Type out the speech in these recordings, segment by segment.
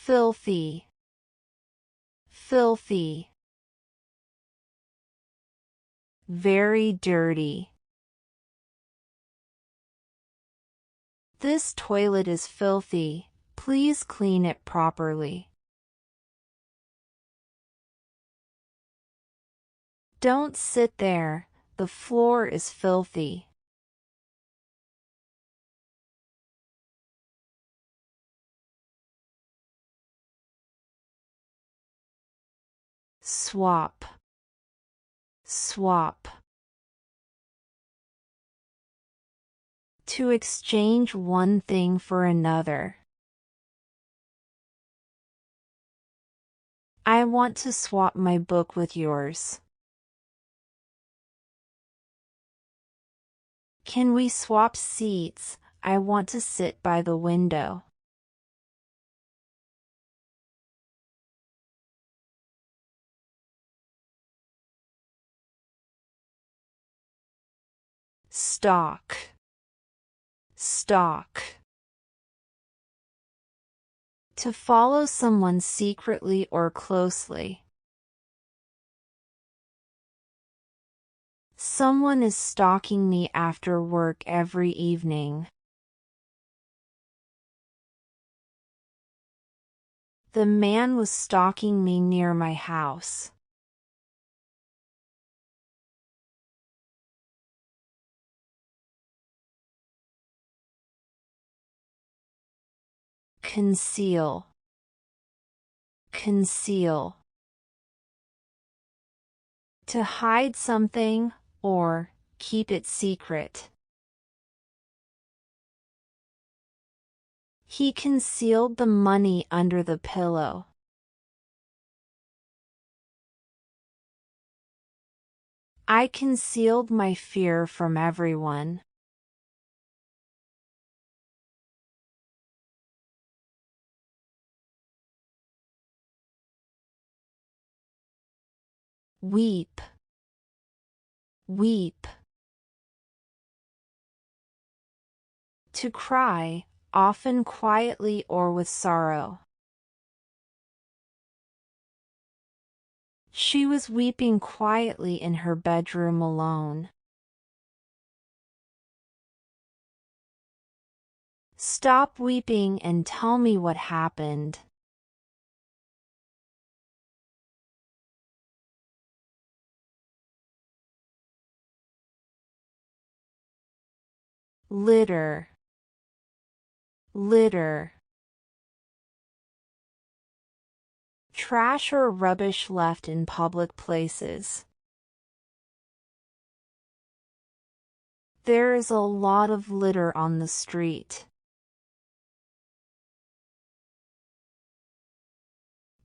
filthy, filthy. Very dirty. This toilet is filthy. Please clean it properly. Don't sit there. The floor is filthy. Swap, swap. To exchange one thing for another. I want to swap my book with yours. Can we swap seats? I want to sit by the window. Stalk, stalk. To follow someone secretly or closely. Someone is stalking me after work every evening. The man was stalking me near my house. Conceal, conceal. To hide something, or keep it secret. He concealed the money under the pillow. I concealed my fear from everyone. Weep, weep. To cry, often quietly or with sorrow. She was weeping quietly in her bedroom alone. Stop weeping and tell me what happened. Litter, litter. Trash or rubbish left in public places. There is a lot of litter on the street.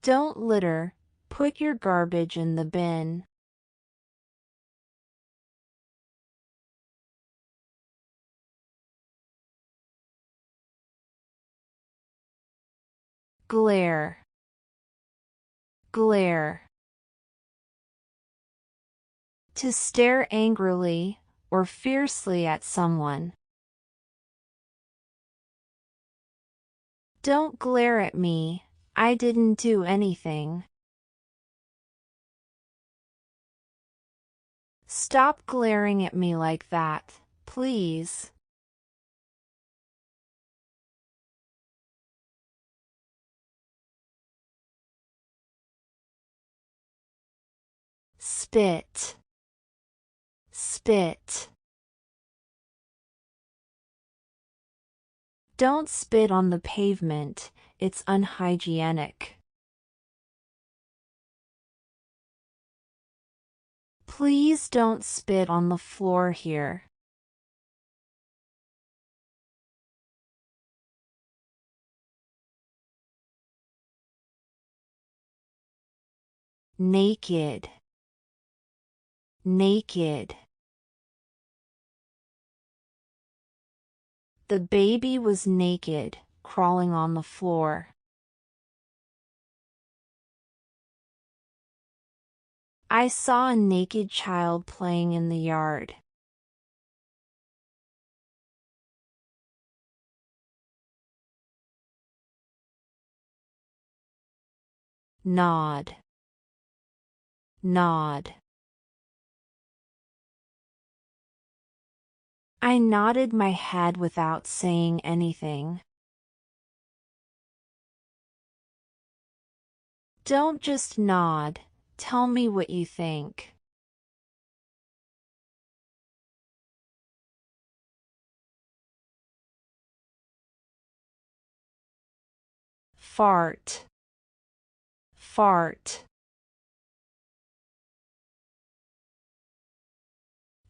Don't litter, put your garbage in the bin. Glare, glare. To stare angrily or fiercely at someone. Don't glare at me, I didn't do anything. Stop glaring at me like that, please. Spit, spit. Don't spit on the pavement, it's unhygienic. Please don't spit on the floor here. Naked, naked. The baby was naked, crawling on the floor. I saw a naked child playing in the yard. nod, nod. I nodded my head without saying anything. Don't just nod, tell me what you think. Fart, fart.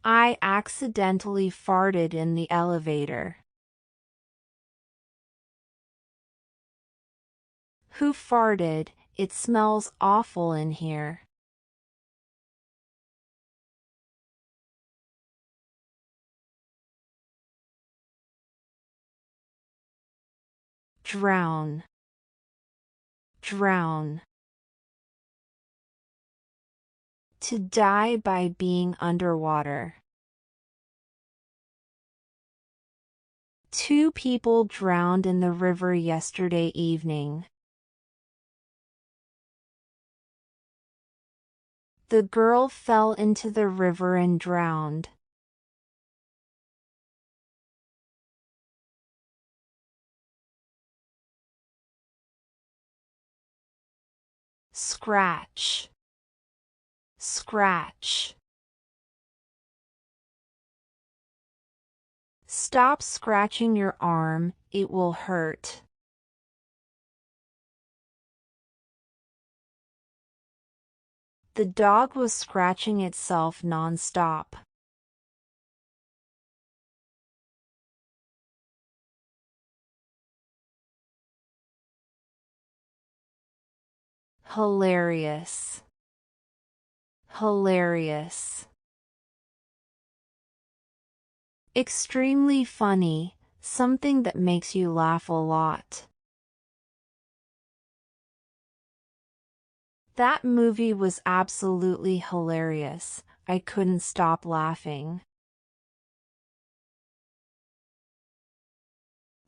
I accidentally farted in the elevator. Who farted? It smells awful in here. Drown, drown. To die by being underwater. 2 people drowned in the river yesterday evening. The girl fell into the river and drowned. Scratch, scratch. Stop scratching your arm, it will hurt. The dog was scratching itself non-stop. Hilarious, hilarious. Extremely funny, something that makes you laugh a lot. That movie was absolutely hilarious. I couldn't stop laughing.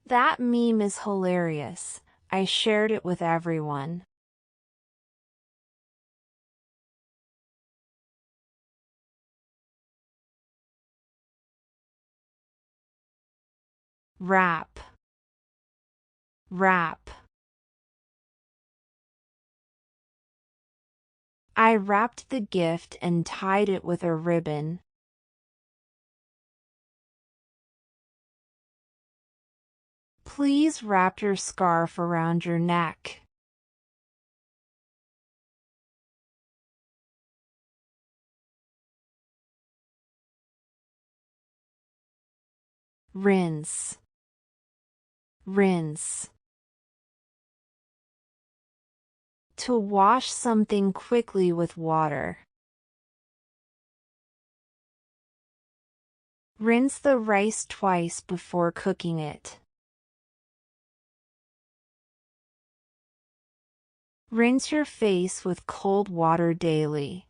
That meme is hilarious. I shared it with everyone. Wrap, wrap. I wrapped the gift and tied it with a ribbon. Please wrap your scarf around your neck. Rinse, rinse. To wash something quickly with water. Rinse the rice twice before cooking it. Rinse your face with cold water daily.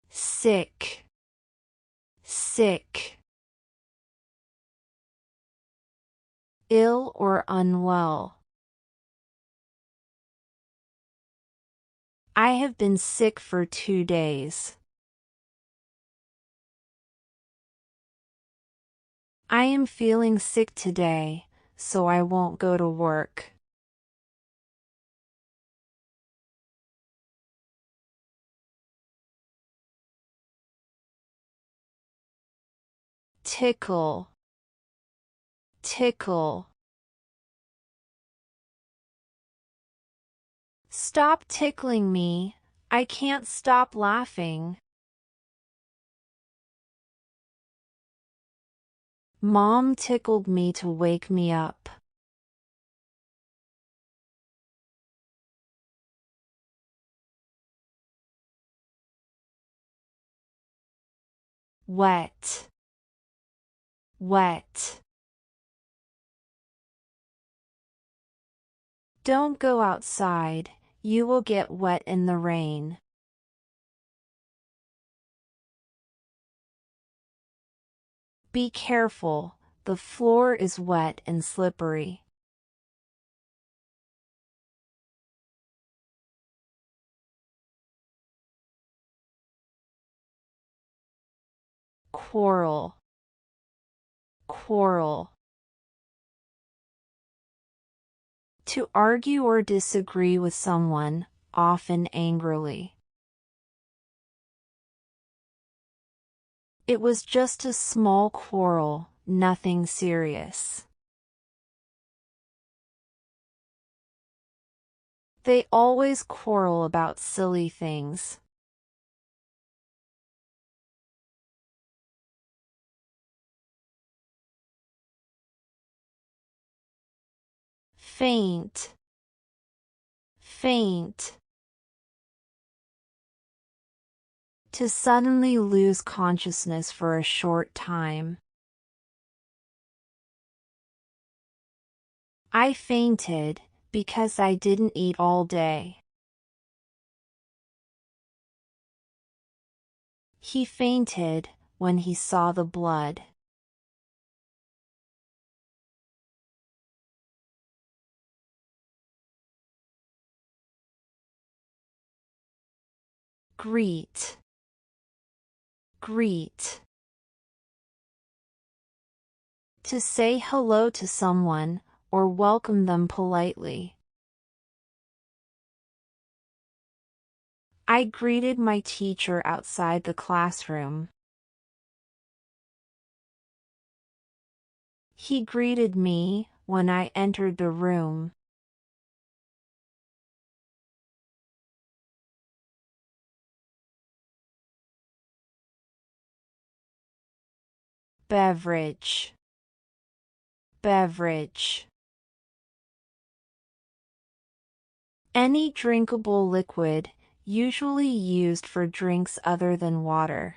Sick, sick. Ill or unwell. I have been sick for 2 days. I am feeling sick today, so I won't go to work. Tickle, tickle. Stop tickling me, I can't stop laughing. Mom tickled me to wake me up. Wet, wet. Don't go outside, you will get wet in the rain. Be careful, the floor is wet and slippery. Quarrel. Quarrel. To argue or disagree with someone, often angrily. It was just a small quarrel, nothing serious. They always quarrel about silly things. Faint. Faint. To suddenly lose consciousness for a short time. I fainted because I didn't eat all day. He fainted when he saw the blood. Greet. Greet. To say hello to someone, or welcome them politely. I greeted my teacher outside the classroom. He greeted me when I entered the room. Beverage. Beverage. Any drinkable liquid, usually used for drinks other than water.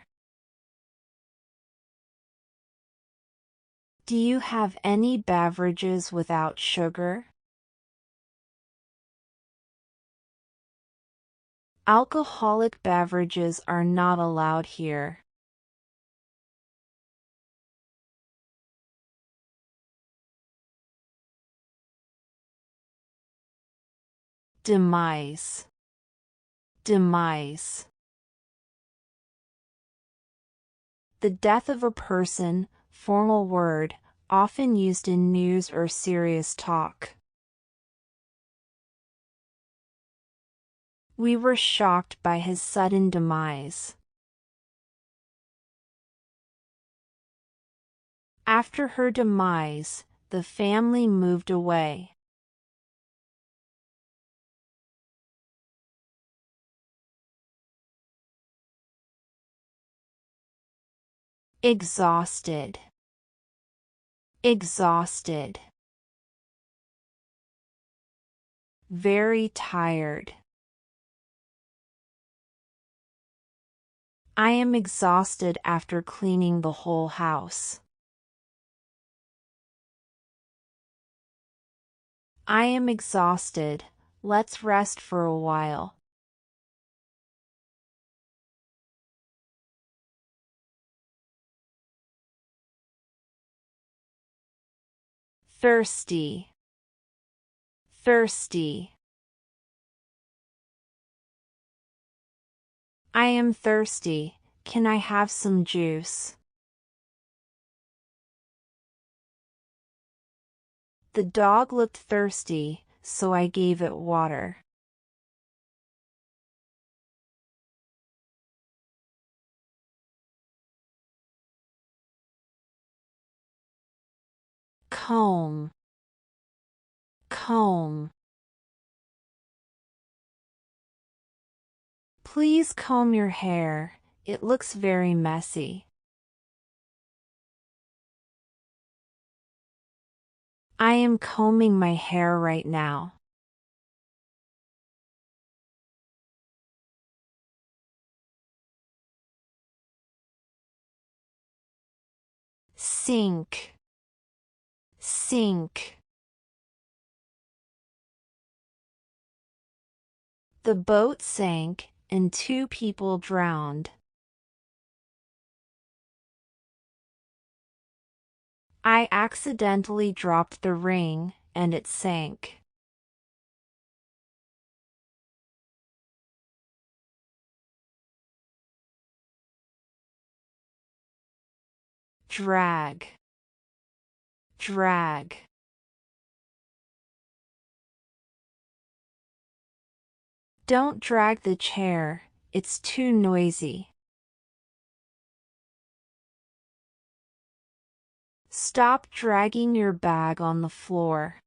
Do you have any beverages without sugar? Alcoholic beverages are not allowed here. Demise. Demise. The death of a person, formal word, often used in news or serious talk. We were shocked by his sudden demise. After her demise, the family moved away. Exhausted. Exhausted. Very tired. I am exhausted after cleaning the whole house. I am exhausted, let's rest for a while. Thirsty. Thirsty. I am thirsty, can I have some juice? The dog looked thirsty, so I gave it water. Comb. Comb. Please comb your hair, it looks very messy. I am combing my hair right now. Sink. Sink. The boat sank, and 2 people drowned. I accidentally dropped the ring, and it sank. Drag. Drag. Don't drag the chair, it's too noisy. Stop dragging your bag on the floor.